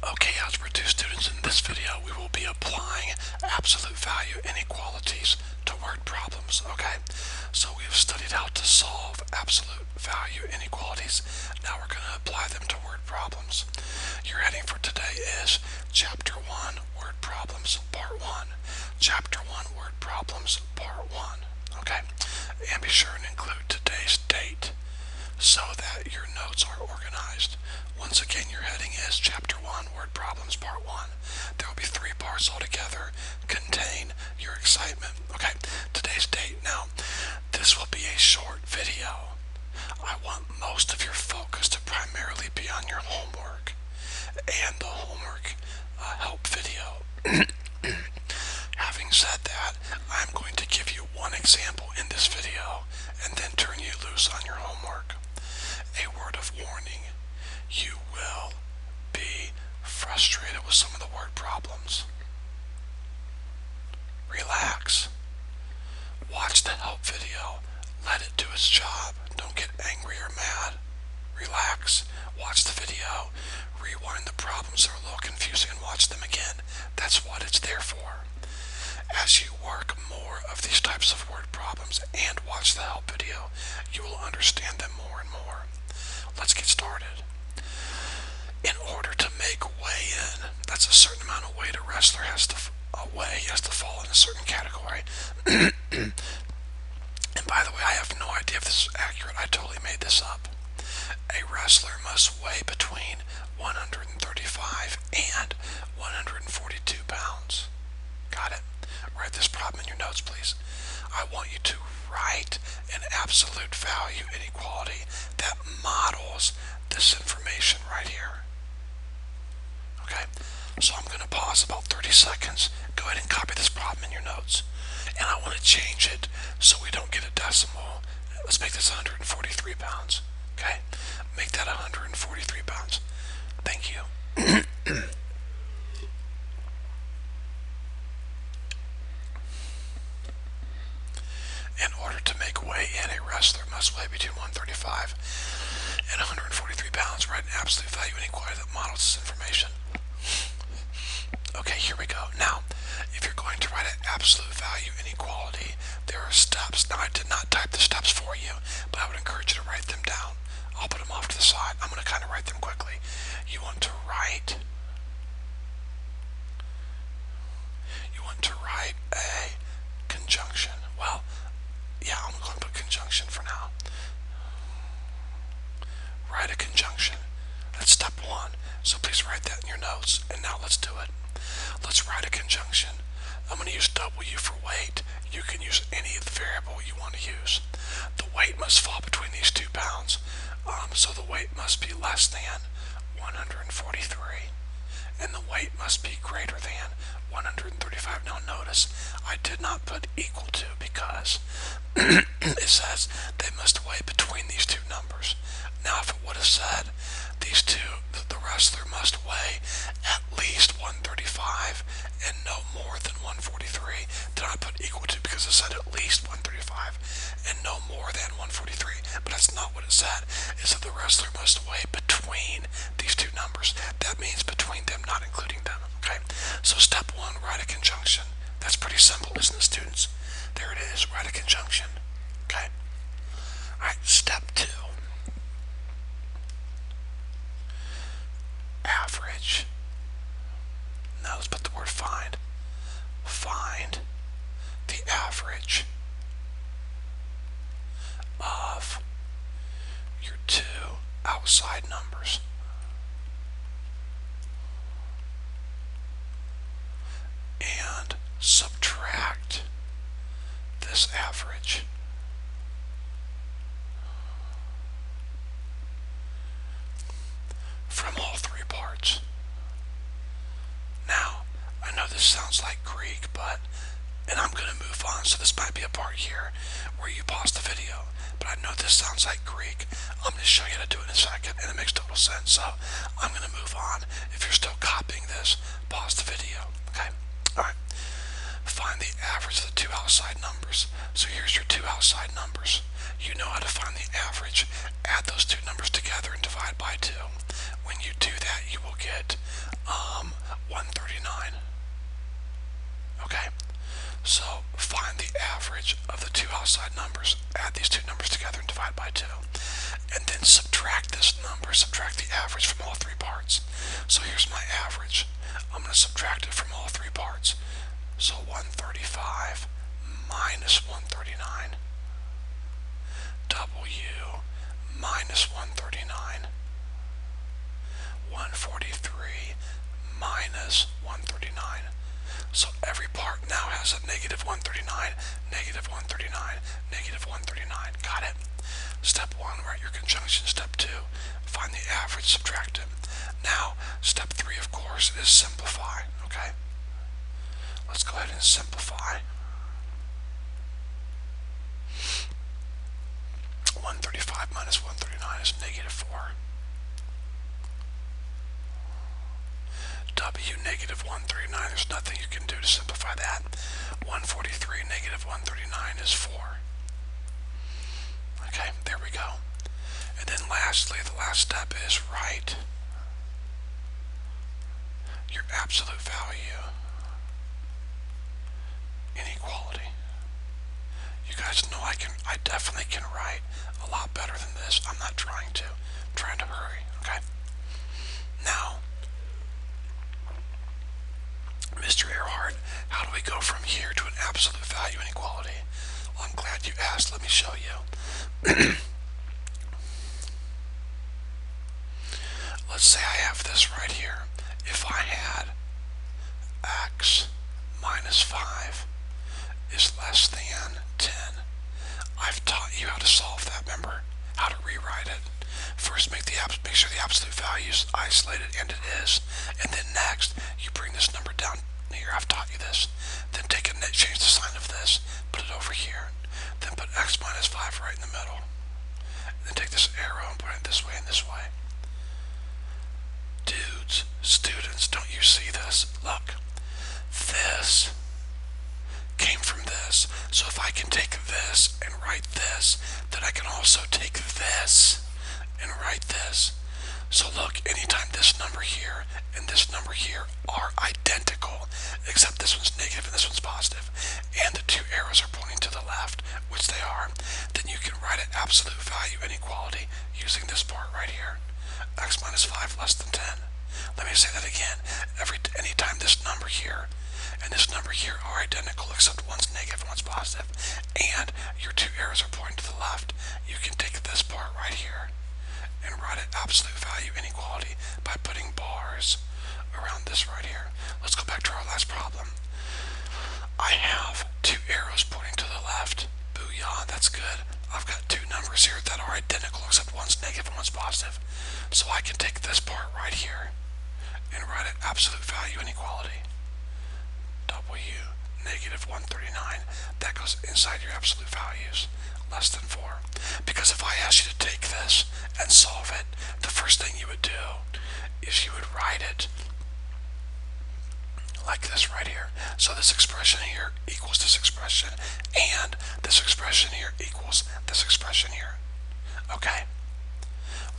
Okay, Algebra 2 students, in this video we will be applying absolute value inequalities to word problems, okay? So we've studied how to solve absolute value inequalities. Now we're going to apply them to word problems. Your heading for today is Chapter 1, Word Problems, Part 1. Chapter 1, Word Problems, Part 1, okay? And be sure and include today's date so that your notes are organized. Once again, your heading is Chapter 1, Word Problems, Part 1. There will be 3 parts altogether. Contain your excitement. Okay, today's date. Now, this will be a short video. I want most of your focus to primarily be on your homework and the homework help video. Having said that, I'm going to give you one example in this video and then turn you loose on your homework. A word of warning: you will be frustrated with some of the word problems. Relax. Watch the help video. Let it do its job. Don't get angry or mad. Relax. Watch the video. Rewind the problems that are a little confusing and watch them again. That's what it's there for. As you work more of these types of word problems and watch the help video, you will understand them more and more. Let's get started. In order to make weigh in, that's a certain amount of weight a wrestler has to fall in a certain category. And by the way, I have no idea if this is accurate. I totally made this up. A wrestler must weigh between 135 and 142 pounds. Got it? Write this problem in your notes, please. I want you to write an absolute value inequality that models this information right here. Okay, so I'm going to pause about 30 seconds. Go ahead and copy this problem in your notes. And I want to change it so we don't get a decimal. Let's make this 143 pounds. Okay, make that 143 pounds. Thank you. In order to make weigh in, a wrestler must weigh between 135 and 143 pounds. Write an absolute value inequality that models this information. Okay, here we go. Now, if you're going to write an absolute value inequality, there are steps. Now, I did not type the steps for you, but I would encourage you to write them down. I'll put them off to the side. I'm going to kind of write them quickly. You want to write a conjunction. Well, yeah, I'm going to put conjunction for now. Write a conjunction. That's step 1. So please write that in your notes. And now let's do it. Let's write a conjunction. I'm going to use W for weight. You can use any variable you want to use. The weight must fall between these 2 pounds. So the weight must be less than 143. And the weight must be greater than 135. Now notice, I did not put equal to because it says they must weigh between these 2 numbers. Now if it would have said these two, the wrestler must weigh at least 135 and no more than 143, then I put equal to because it said at least 135 and no more than 143. But that's not what it said. It said the wrestler must weigh between these 2 numbers. That means between them, not including them. Okay, so step 1, write a conjunction. That's pretty simple, isn't it, students? There it is, write a conjunction. Okay. Alright, step 2. Average. Now let's put the word find. Find the average of your 2 outside numbers. And subtract this average from all 3 parts. Now, I know this sounds like Greek, and I'm going to move on, so this might be a part here where you pause the video, but I know this sounds like Greek. I'm going to show you how to do it in a second, and it makes total sense, so I'm going to move on. If you're still copying this, pause the video, okay? Alright, find the average of the 2 outside numbers. So here's your 2 outside numbers. You know how to find the average. Add those 2 numbers together and divide by 2. When you do that, you will get 139. Okay, so find the average of the two outside numbers. Add these two numbers together and divide by 2. And then subtract this number, subtract the average from all three parts. So here's my average. I'm going to subtract it from all three parts. So 135 minus 139. W minus 139. 143 minus 139. So every part now has a negative 139, negative 139, negative 139. Got it? Step 1, write your conjunction. Step 2, find the average, subtract it. Now, step 3, of course, is simplify. Okay? Let's go ahead and simplify. 135 minus 139 is negative 4. W negative 139, there's nothing you can do to simplify that. 143 negative 139 is 4. Okay, there we go. And then lastly, the last step is write your absolute value inequality. You guys know I definitely can write a lot better than this. I'm not trying to. I'm trying to hurry, okay? Now, Mr. Earhart, how do we go from here to an absolute value inequality? Well, I'm glad you asked. Let me show you. Let's say I have this right here. If I had x minus 5 is less than 10, I've taught you how to solve that, remember? How to rewrite it. First, make sure the absolute value is isolated, and it is. And then next, you bring this number down here. I've taught you this. Then change the sign of this, put it over here. Then put x minus 5 right in the middle. And then take this arrow and put it this way and this way. Dudes, students, don't you see this? Look, this came from this. So if I can take this and write this, then I can also take this and write this. So look, anytime this number here and this number here are identical, except this one's negative and this one's positive, and the two arrows are pointing to the left, which they are, then you can write an absolute value inequality using this part right here. X minus 5 less than 10. Let me say that again. Anytime this number here and this number here are identical, except one's negative and one's positive, and your two arrows are pointing to the left, you can take this part right here and write an absolute value inequality by putting bars around this right here. Let's go back to our last problem. I have two arrows pointing to the left. Booyah, that's good. I've got two numbers here that are identical except one's negative and one's positive. So I can take this part right here and write an absolute value inequality. W negative 139. That goes inside your absolute values. Less than 4. Because if I asked you to take this and solve it, the first thing you would do is you would write it like this right here. So this expression here equals this expression, and this expression here equals this expression here. Okay?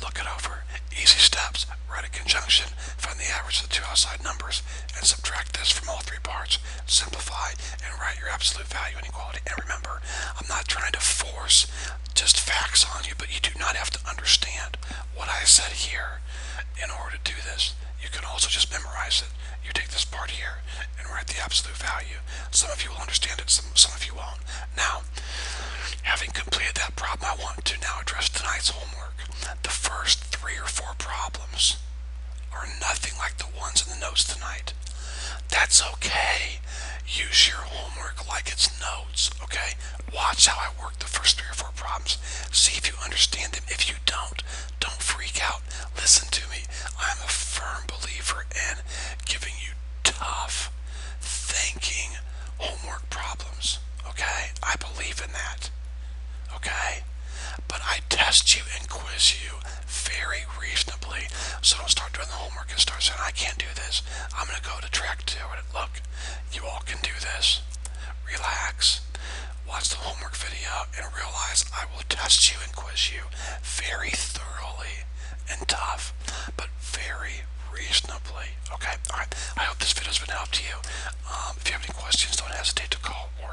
Look it over. Easy steps. Write a conjunction, find the average of the two outside numbers, and subtract this from all three parts. Simplify and write your absolute value inequality. And remember, I'm not trying to force just facts on you, but you do not have to understand what I said here in order to do this. You can also just memorize it. You take this part here and write the absolute value. Some of you will understand it, some of you won't. Now, having completed that problem, I want to now address tonight's homework. The first 3 or 4 problems are nothing like the ones in the notes tonight. That's okay. Use your homework like it's notes, okay? Watch how I work the first 3 or 4 problems. See if you understand them. If you don't freak out. Listen to me. I'm a firm believer in giving you tough thinking homework problems, okay? I believe in that, okay? But I test you and quiz you very reasonably. So don't start doing the homework and start saying, I can't do this. I'm going to go to track 2. Look, you all can do this. Relax. Watch the homework video and realize I will test you and quiz you very thoroughly and tough, but very reasonably. effectively. Okay, alright. I hope this video has been helpful to you. If you have any questions, don't hesitate to call or